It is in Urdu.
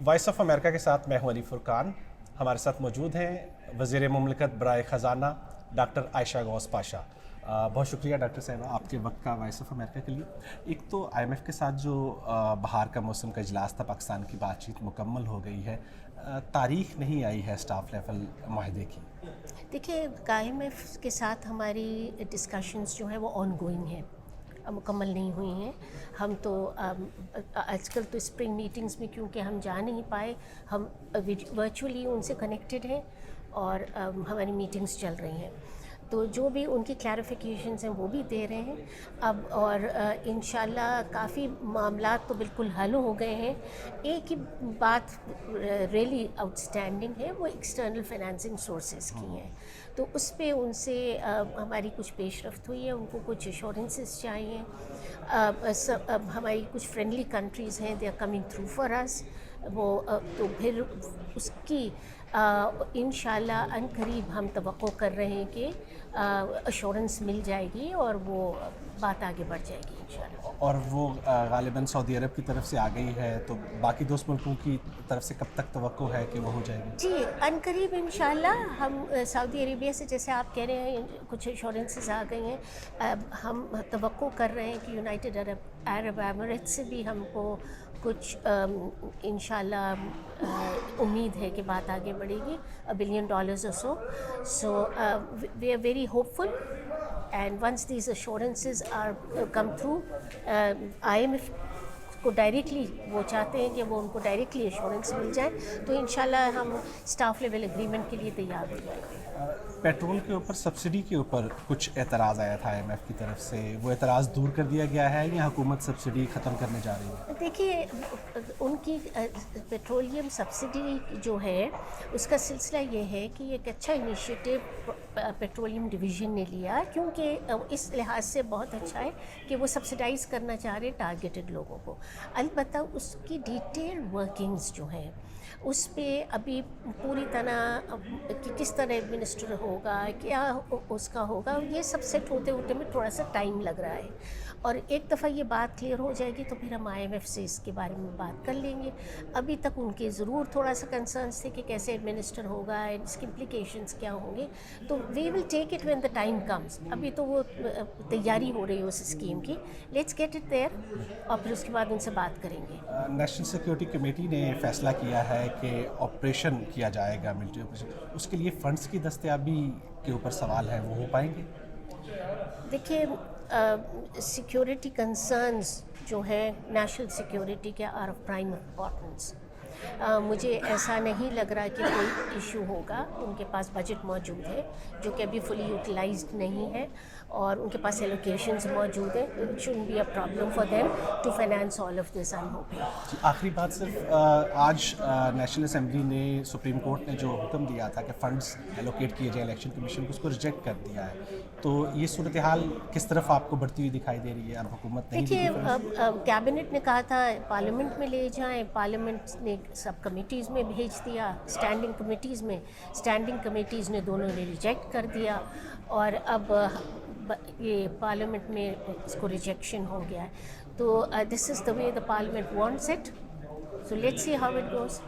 وائس آف امریکہ کے ساتھ میں ہوں علی فرقان. ہمارے ساتھ موجود ہیں وزیر مملکت برائے خزانہ ڈاکٹر عائشہ غوث پاشا. بہت شکریہ ڈاکٹر صاحبہ آپ کے وقت کا وائس آف امریکہ کے لیے. ایک تو آئی ایم ایف کے ساتھ جو بہار کا موسم کا اجلاس تھا پاکستان کی بات چیت مکمل ہو گئی ہے, تاریخ نہیں آئی ہے اسٹاف لیول معاہدے کی. دیکھیے آئی ایم ایف کے ساتھ ہماری ڈسکشنز جو ہیں وہ آن گوئنگ ہیں, مکمل نہیں ہوئی ہیں. ہم تو آج کل تو اسپرنگ میٹنگز میں کیونکہ ہم جا نہیں پائے, ہم ورچولی ان سے کنیکٹڈ ہیں اور ہماری میٹنگز چل رہی ہیں, تو جو بھی ان کی کلیریفیکیشنز ہیں وہ بھی دے رہے ہیں اب. اور انشاءاللہ کافی معاملات تو بالکل حل ہو گئے ہیں. ایک ہی بات ریئلی آؤٹ اسٹینڈنگ ہے, وہ ایکسٹرنل فائنینسنگ سورسز کی ہیں, تو اس پہ ان سے ہماری کچھ پیش رفت ہوئی ہے. ان کو کچھ ایشورنسز چاہیے. ہماری کچھ فرینڈلی کنٹریز ہیں, they are coming through for us. وہ تو پھر اس کی انشاءاللہ ان قریب ہم توقع کر رہے ہیں کہ ایشورنس مل جائے گی اور وہ بات آگے بڑھ جائے گی انشاءاللہ. اور وہ غالباً سعودی عرب کی طرف سے آ گئی ہے, تو باقی دوست ملکوں کی طرف سے کب تک توقع ہے کہ وہ ہو جائے گی؟ جی ان قریب انشاءاللہ. ہم سعودی عربیہ سے جیسے آپ کہہ رہے ہیں کچھ ایشورنسز آ گئی ہیں, ہم توقع کر رہے ہیں کہ یونائٹڈ عرب ایمریٹ سے بھی ہم کو کچھ انشاءاللہ امید ہے کہ بات آگے بڑھے گی, $1 billion اور so. So we are very hopeful, and once these assurances are come through I M F کو ڈائریکٹلی وہ چاہتے ہیں کہ وہ ان کو ڈائریکٹلی ایشورنس مل جائے, تو انشاءاللہ ہم اسٹاف لیول اگریمنٹ کے لیے تیار ہو جائیں گے. پیٹرول کے اوپر سبسڈی کے اوپر کچھ اعتراض آیا تھا آئی ایم ایف کی طرف سے, وہ اعتراض دور کر دیا گیا ہے یا حکومت سبسڈی ختم کرنے جا رہی ہے؟ دیکھیے ان کی پیٹرولیم سبسڈی جو ہے اس کا سلسلہ یہ ہے کہ ایک اچھا انیشیٹو پیٹرولیم ڈویژن نے لیا, کیونکہ اس لحاظ سے بہت اچھا ہے کہ وہ سبسڈائز کرنا چاہ رہے ٹارگیٹڈ لوگوں کو. البتہ اس کی ڈیٹیل ورکنگز جو ہیں اس پہ ابھی پوری طرح کہ کس طرح ایڈمنسٹر ہوگا, کیا اس کا ہوگا, یہ سب سیٹ ہوتے ہوتے میں تھوڑا سا ٹائم لگ رہا ہے. اور ایک دفعہ یہ بات کلیئر ہو جائے گی تو پھر ہم آئی ایم ایف سے اس کے بارے میں بات کر لیں گے. ابھی تک ان کے ضرور تھوڑا سا کنسرنس تھے کہ کیسے ایڈمنسٹر ہوگا, اس کے امپلیکیشنس کیا ہوں گے, تو we will take it when the time comes. ابھی تو وہ تیاری ہو رہی ہے اس اسکیم کی, لیٹس گیٹ اٹ دیئر, اور پھر اس کے بعد ان سے بات کریں گے. نیشنل سیکیورٹی کمیٹی نے فیصلہ کیا ہے کہ آپریشن کیا جائے گا, ملٹری آپریشن, اس کے لیے فنڈز کی دستیابی کے اوپر سوال ہے, وہ ہو پائیں گے؟ دیکھیے سیکیورٹی کنسرنز جو ہیں نیشنل سیکیورٹی کے آر آف پرائم امپورٹنس. مجھے ایسا نہیں لگ رہا کہ کوئی ایشو ہوگا. ان کے پاس بجٹ موجود ہے جو کہ ابھی فلی یوٹیلائزڈ نہیں ہے, اور ان کے پاس ایلوکیشنز موجود ہیں. It shouldn't be a problem for them to finance all of this. آخری بات صرف آج نیشنل اسمبلی نے, سپریم کورٹ نے جو حکم دیا تھا کہ فنڈز ایلوکیٹ کیے جائیں الیکشن کمیشن کو, اس کو ریجیکٹ کر دیا ہے, تو یہ صورتحال کس طرف آپ کو بڑھتی ہوئی دکھائی دے رہی ہے؟ اب حکومت نہیں دیکھیے کیبنٹ نے کہا تھا پارلیمنٹ میں لے جائیں, پارلیمنٹ نے سب کمیٹیز میں بھیج دیا, اسٹینڈنگ کمیٹیز میں, اسٹینڈنگ کمیٹیز نے دونوں نے ریجیکٹ کر دیا, اور اب یہ پارلیمنٹ میں اس کو ریجیکشن ہو گیا ہے. تو this is the way the parliament wants it, so let's see how it goes.